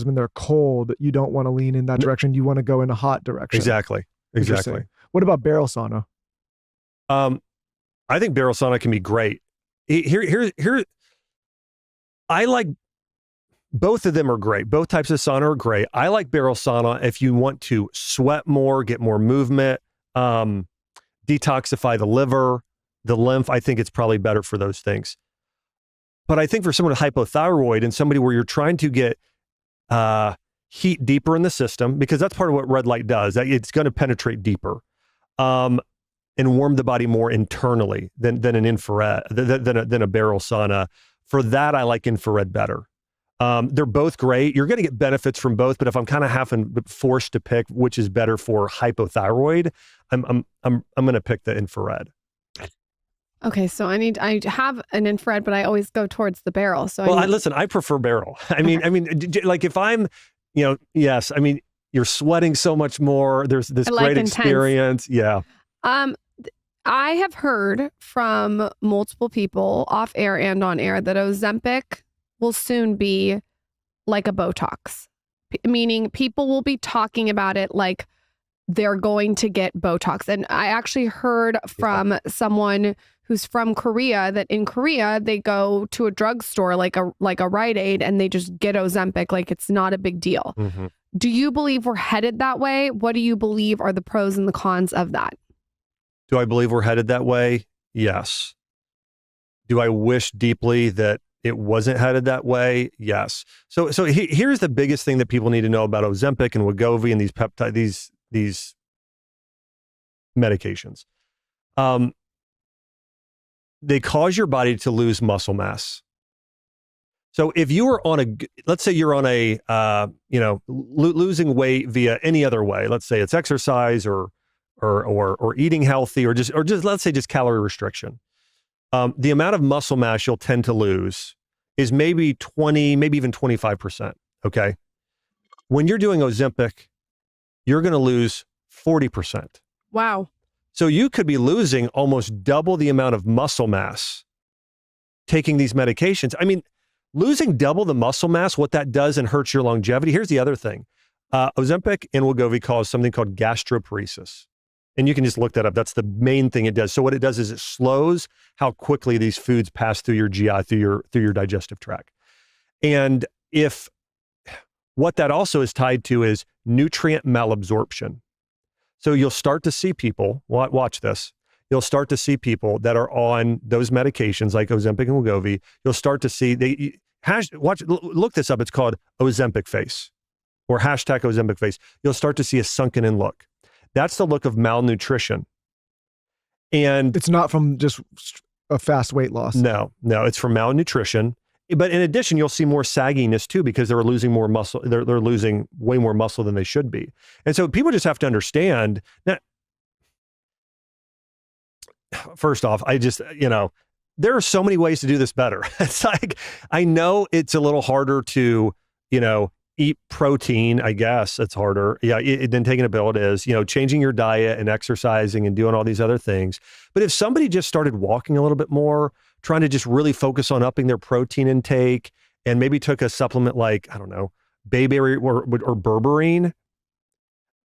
when they're cold, you don't want to lean in that direction. You want to go in a hot direction. Exactly. What about barrel sauna? I think barrel sauna can be great. Here, I like both of them are great. Both types of sauna are great. I like barrel sauna if you want to sweat more, get more movement, detoxify the liver, the lymph. I think it's probably better for those things. But I think for someone with hypothyroid and somebody where you're trying to get heat deeper in the system, because that's part of what red light does. It's going to penetrate deeper and warm the body more internally than an infrared, than a barrel sauna. For that, I like infrared better. They're both great. You're going to get benefits from both, but if I'm kind of forced to pick which is better for hypothyroid, I'm going to pick the infrared. Okay, so I have an infrared, but I always go towards the barrel. So listen, I prefer barrel. I mean, like if I'm, yes, I mean, you're sweating so much more. There's this great experience. Yeah. I have heard from multiple people off air and on air that Ozempic will soon be like a Botox, meaning people will be talking about it like they're going to get Botox. And I actually heard from someone who's from Korea that in Korea, they go to a drugstore like a Rite Aid and they just get Ozempic like it's not a big deal. Mm-hmm. Do you believe we're headed that way? What do you believe are the pros and the cons of that? Do I believe we're headed that way? Yes. Do I wish deeply that it wasn't headed that way? Yes. So here's the biggest thing that people need to know about Ozempic and Wegovy and these peptide, these medications. They cause your body to lose muscle mass. So if you were let's say you're on losing weight via any other way, let's say it's exercise or eating healthy or just let's say just calorie restriction. The amount of muscle mass you'll tend to lose is maybe 20, maybe even 25%. Okay. When you're doing Ozempic, you're going to lose 40%. Wow. So you could be losing almost double the amount of muscle mass taking these medications. I mean, losing double the muscle mass, what that does and hurts your longevity. Here's the other thing. Ozempic and Wegovy cause something called gastroparesis. And you can just look that up. That's the main thing it does. So what it does is it slows how quickly these foods pass through your GI, through your digestive tract. And what that also is tied to is nutrient malabsorption. So you'll start to see people, watch this, you'll start to see people that are on those medications like Ozempic and Wegovy, you'll start to see, look this up, it's called Ozempic face or hashtag Ozempic face. You'll start to see a sunken in look. That's the look of malnutrition. And it's not from just a fast weight loss. No, it's from malnutrition. But in addition, you'll see more sagginess too, because they're losing more muscle. They're losing way more muscle than they should be. And so people just have to understand that. First off, there are so many ways to do this better. It's like, I know it's a little harder to, eat protein. I guess it's harder. Yeah. Than taking a pill. It is, changing your diet and exercising and doing all these other things. But if somebody just started walking a little bit more, trying to just really focus on upping their protein intake and maybe took a supplement like, I don't know, bayberry or berberine,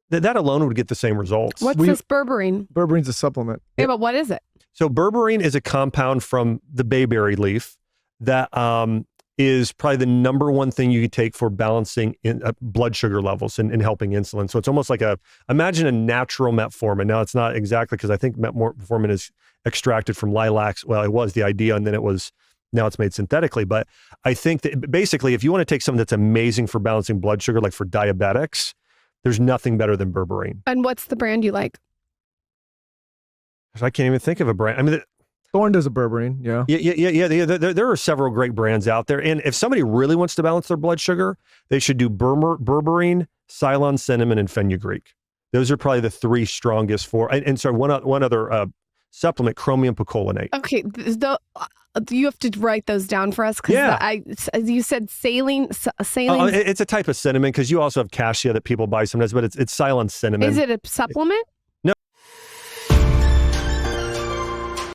that alone would get the same results. What's this berberine? Berberine's a supplement. Yeah, but what is it? So berberine is a compound from the bayberry leaf that is probably the number one thing you could take for balancing blood sugar levels and helping insulin. So it's almost like imagine a natural metformin. Now it's not exactly, because I think metformin is extracted from lilacs. Well, it was the idea, and then now it's made synthetically. But I think that basically, if you want to take something that's amazing for balancing blood sugar, like for diabetics, there's nothing better than berberine. And what's the brand you like? I can't even think of a brand. I mean, Thorne does a berberine, yeah. Yeah. There are several great brands out there. And if somebody really wants to balance their blood sugar, they should do berberine, Ceylon cinnamon, and fenugreek. Those are probably the three strongest for. And sorry, one other supplement, chromium picolinate. Okay, you have to write those down for us, because you said saline. It's a type of cinnamon, because you also have cassia that people buy sometimes, but it's Ceylon cinnamon. Is it a supplement?